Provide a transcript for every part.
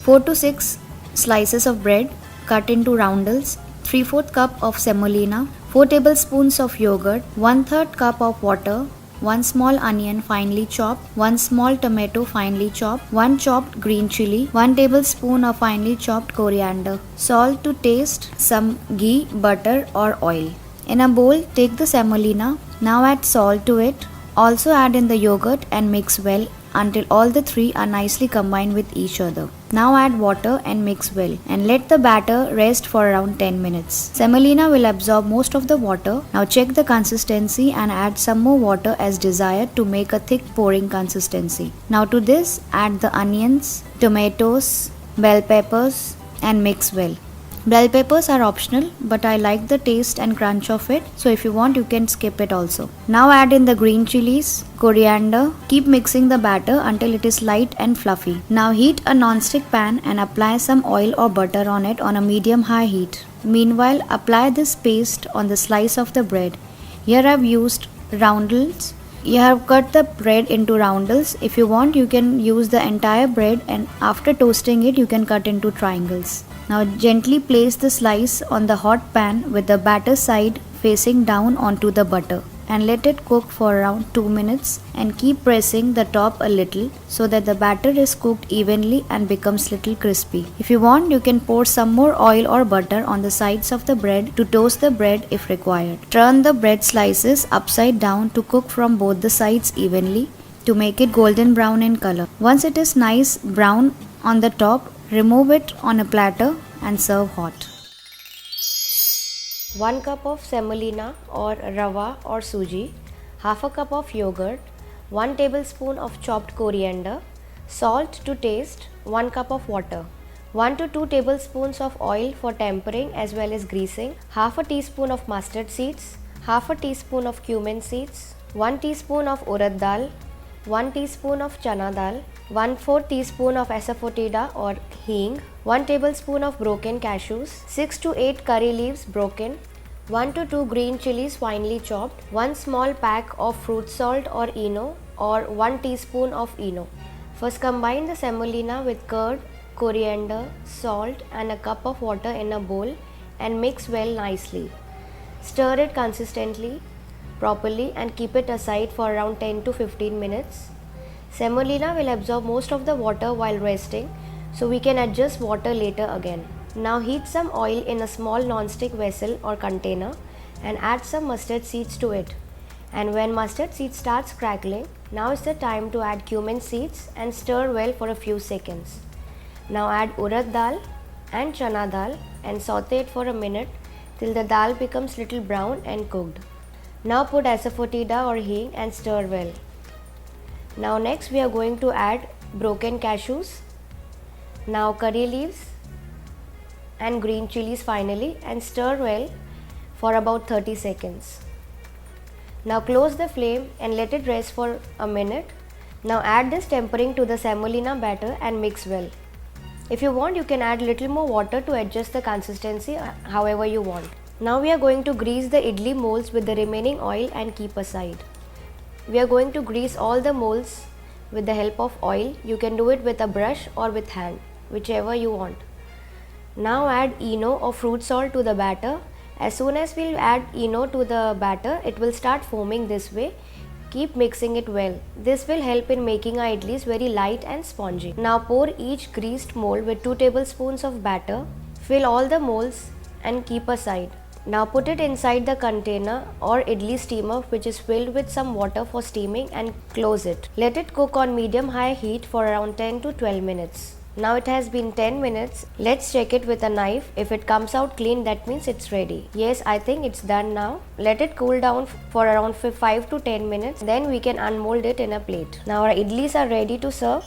4 to 6 slices of bread cut into roundels, 3/4 cup of semolina, 4 tablespoons of yogurt, 1/3 cup of water, 1 small onion finely chopped, 1 small tomato finely chopped, 1 chopped green chili, 1 tablespoon of finely chopped coriander, salt to taste, some ghee, butter or oil. In a bowl, take the semolina. Now add salt to it. Also add in the yogurt and mix well until all the three are nicely combined with each other. Now add water and mix well and let the batter rest for around 10 minutes. Semolina will absorb most of the water. Now check the consistency and add some more water as desired to make a thick pouring consistency. Now to this add the onions, tomatoes, bell peppers and mix well. Bell peppers are optional, but I like the taste and crunch of it, so if you want you can skip it also. Now add in the green chilies, coriander. Keep mixing the batter until it is light and fluffy. Now heat a non-stick pan and apply some oil or butter on it on a medium-high heat. Meanwhile, apply this paste on the slice of the bread. Here I have used roundels. You have cut the bread into roundels. If you want you can use the entire bread, and after toasting it you can cut into triangles. Now gently place the slice on the hot pan with the batter side facing down onto the butter and let it cook for around 2 minutes, and keep pressing the top a little so that the batter is cooked evenly and becomes little crispy. If you want you can pour some more oil or butter on the sides of the bread to toast the bread if required. Turn the bread slices upside down to cook from both the sides evenly to make it golden brown in color. Once it is nice brown on the top, remove it on a platter and serve hot. 1 cup of semolina or rava or suji, half a cup of yogurt, 1 tablespoon of chopped coriander, salt to taste, 1 cup of water, 1 to 2 tablespoons of oil for tempering as well as greasing, half a teaspoon of mustard seeds, half a teaspoon of cumin seeds, 1 teaspoon of urad dal, 1 teaspoon of chana dal, 1/4 teaspoon of asafoetida or hing, 1 tablespoon of broken cashews, 6 to 8 curry leaves broken, 1 to 2 green chilies finely chopped, 1 small pack of fruit salt or Eno or 1 teaspoon of Eno. First combine the semolina with curd, coriander, salt and a cup of water in a bowl and mix well nicely. Stir it consistently, properly and keep it aside for around 10 to 15 minutes. Semolina will absorb most of the water while resting, so we can adjust water later again. Now heat some oil in a small non-stick vessel or container and add some mustard seeds to it. And when mustard seeds starts crackling, now is the time to add cumin seeds and stir well for a few seconds. Now add urad dal and chana dal and saute it for a minute till the dal becomes little brown and cooked. Now put asafoetida or hing and stir well. Now next we are going to add broken cashews, now curry leaves and green chilies finally, and stir well for about 30 seconds. Now close the flame and let it rest for a minute. Now add this tempering to the semolina batter and mix well. If you want you can add little more water to adjust the consistency however you want. Now we are going to grease the idli molds with the remaining oil and keep aside. We are going to grease all the molds with the help of oil. You can do it with a brush or with hand, whichever you want. Now add Eno or fruit salt to the batter. As soon as we add Eno to the batter, it will start foaming this way. Keep mixing it well. This will help in making our idlis very light and spongy. Now pour each greased mold with 2 tablespoons of batter. Fill all the molds and keep aside. Now put it inside the container or idli steamer which is filled with some water for steaming and close it. Let it cook on medium-high heat for around 10 to 12 minutes. Now it has been 10 minutes. Let's check it with a knife. If it comes out clean, that means it's ready. Yes, I think it's done now. Let it cool down for around 5 to 10 minutes. Then we can unmold it in a plate. Now our idlis are ready to serve.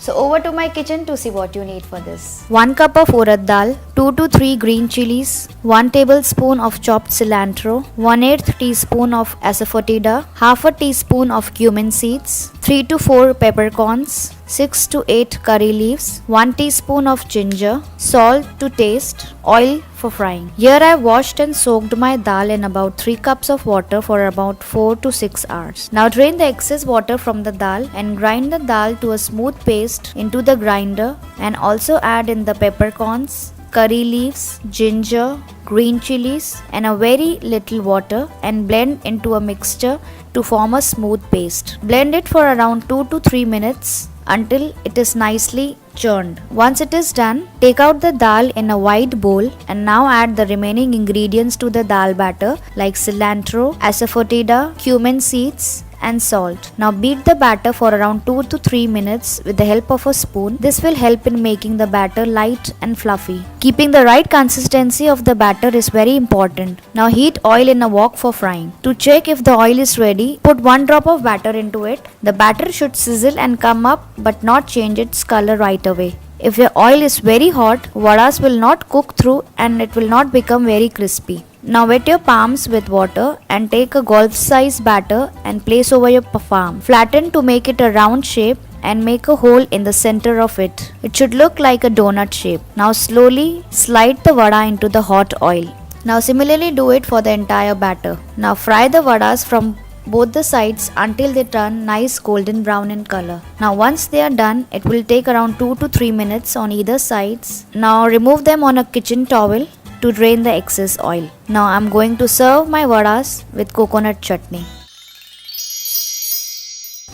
So over to my kitchen to see what you need for this. 1 cup of urad dal, 2 to 3 green chilies, 1 tablespoon of chopped cilantro, 1/8 teaspoon of asafoetida, half a teaspoon of cumin seeds, 3 to 4 peppercorns, 6 to 8 curry leaves, 1 teaspoon of ginger, salt to taste, oil for frying. Here I washed and soaked my dal in about 3 cups of water for about 4 to 6 hours. Now drain the excess water from the dal and grind the dal to a smooth paste into the grinder, and also add in the peppercorns, curry leaves, ginger, green chilies and a very little water, and blend into a mixture to form a smooth paste. Blend it for around 2 to 3 minutes until it is nicely churned. Once it is done, take out the dal in a wide bowl and now add the remaining ingredients to the dal batter like cilantro, asafoetida, cumin seeds and salt. Now beat the batter for around 2 to 3 minutes with the help of a spoon. This will help in making the batter light and fluffy. Keeping the right consistency of the batter is very important. Now heat oil in a wok for frying. To check if the oil is ready, put 1 drop of batter into it. The batter should sizzle and come up but not change its color right away. If your oil is very hot, vadas will not cook through and it will not become very crispy. Now wet your palms with water and take a golf size batter and place over your palm. Flatten to make it a round shape and make a hole in the center of it. It should look like a donut shape. Now slowly slide the vada into the hot oil. Now similarly do it for the entire batter. Now fry the vadas from both the sides until they turn nice golden brown in color. Now once they are done, it will take around 2 to 3 minutes on either sides. Now remove them on a kitchen towel to drain the excess oil. Now I am going to serve my vadas with coconut chutney.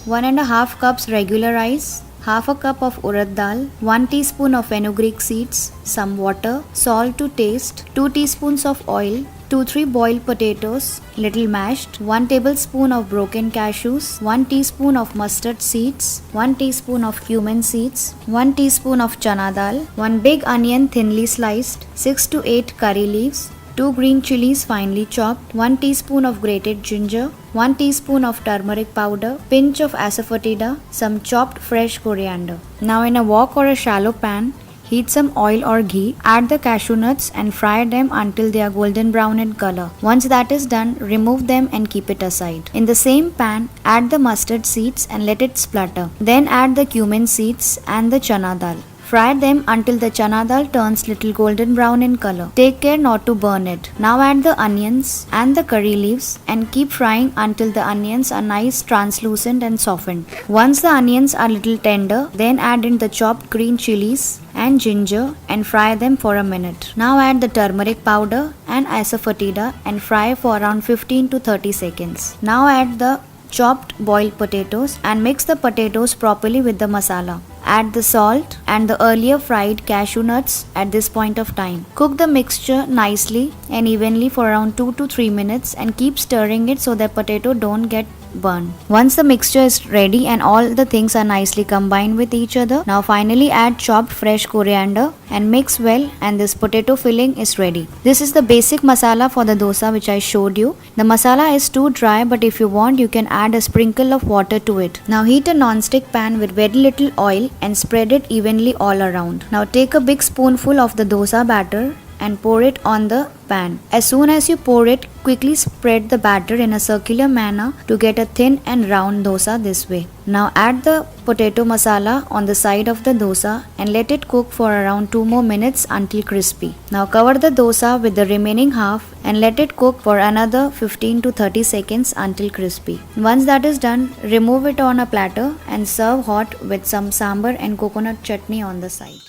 1.5 cups regular rice, half a cup of urad dal, 1 teaspoon of fenugreek seeds, some water, salt to taste, 2 teaspoons of oil, 2-3 boiled potatoes, little mashed, 1 tablespoon of broken cashews, 1 teaspoon of mustard seeds, 1 teaspoon of cumin seeds, 1 teaspoon of chana dal, 1 big onion thinly sliced, 6 to 8 curry leaves, 2 green chilies finely chopped, 1 teaspoon of grated ginger, 1 teaspoon of turmeric powder, pinch of asafoetida, some chopped fresh coriander. Now in a wok or a shallow pan, heat some oil or ghee, add the cashew nuts and fry them until they are golden brown in color. Once that is done, remove them and keep it aside. In the same pan, add the mustard seeds and let it splutter. Then add the cumin seeds and the chana dal. Fry them until the chana dal turns little golden brown in color. Take care not to burn it. Now add the onions and the curry leaves and keep frying until the onions are nice, translucent and softened. Once the onions are little tender, then add in the chopped green chilies and ginger and fry them for a minute. Now add the turmeric powder and asafoetida and fry for around 15 to 30 seconds. Now add the chopped boiled potatoes and mix the potatoes properly with the masala. Add the salt and the earlier fried cashew nuts at this point of time. Cook the mixture nicely and evenly for around 2 to 3 minutes and keep stirring it so that potato don't get burned. Once the mixture is ready and all the things are nicely combined with each other, now finally add chopped fresh coriander and mix well, and this potato filling is ready. This is the basic masala for the dosa which I showed you. The masala is too dry, but if you want you can add a sprinkle of water to it. Now heat a non-stick pan with very little oil and spread it evenly all around. Now take a big spoonful of the dosa batter and pour it on the pan. As soon as you pour it, quickly spread the batter in a circular manner to get a thin and round dosa this way. Now add the potato masala on the side of the dosa and let it cook for around 2 more minutes until crispy. Now cover the dosa with the remaining half and let it cook for another 15 to 30 seconds until crispy. Once that is done, remove it on a platter and serve hot with some sambar and coconut chutney on the side.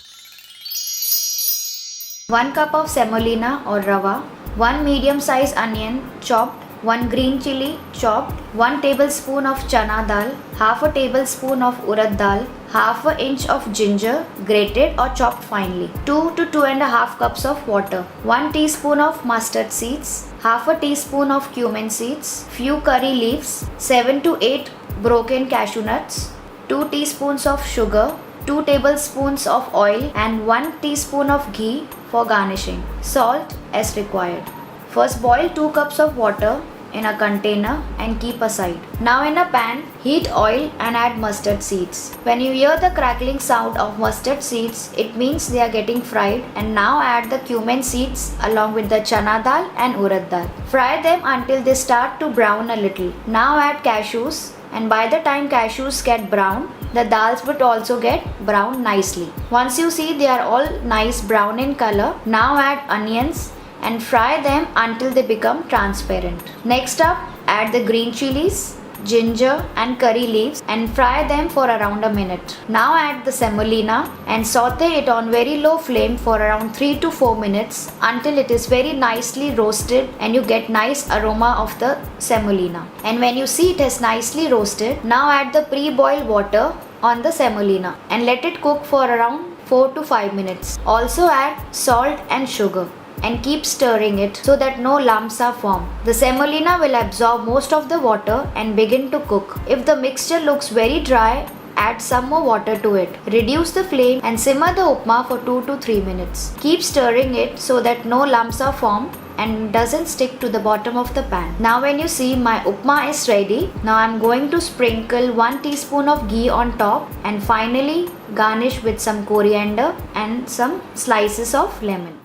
1 cup of semolina or rava, 1 medium-sized onion chopped, 1 green chili chopped, 1 tablespoon of chana dal, half a tablespoon of urad dal, half an inch of ginger grated or chopped finely, 2 to 2.5 cups of water, 1 teaspoon of mustard seeds, half a teaspoon of cumin seeds, few curry leaves, 7 to 8 broken cashew nuts, 2 teaspoons of sugar, 2 tablespoons of oil and 1 teaspoon of ghee for garnishing. Salt as required. First boil 2 cups of water in a container and keep aside. Now in a pan, heat oil and add mustard seeds. When you hear the crackling sound of mustard seeds, it means they are getting fried, and now add the cumin seeds along with the chana dal and urad dal. Fry them until they start to brown a little. Now add cashews, and by the time cashews get brown, the dals would also get brown nicely. Once you see they are all nice brown in color, now add onions and fry them until they become transparent. Next up, add the green chilies, ginger and curry leaves and fry them for around a minute. Now add the semolina and saute it on very low flame for around 3 to 4 minutes until it is very nicely roasted and you get nice aroma of the semolina. And when you see it has nicely roasted, now add the pre-boiled water on the semolina and let it cook for around 4 to 5 minutes. Also add salt and sugar and keep stirring it so that no lumps are formed. The semolina will absorb most of the water and begin to cook. If the mixture looks very dry, add some more water to it. Reduce the flame and simmer the upma for 2 to 3 minutes. Keep stirring it so that no lumps are formed and doesn't stick to the bottom of the pan. Now when you see my upma is ready, now I'm going to sprinkle 1 teaspoon of ghee on top and finally garnish with some coriander and some slices of lemon.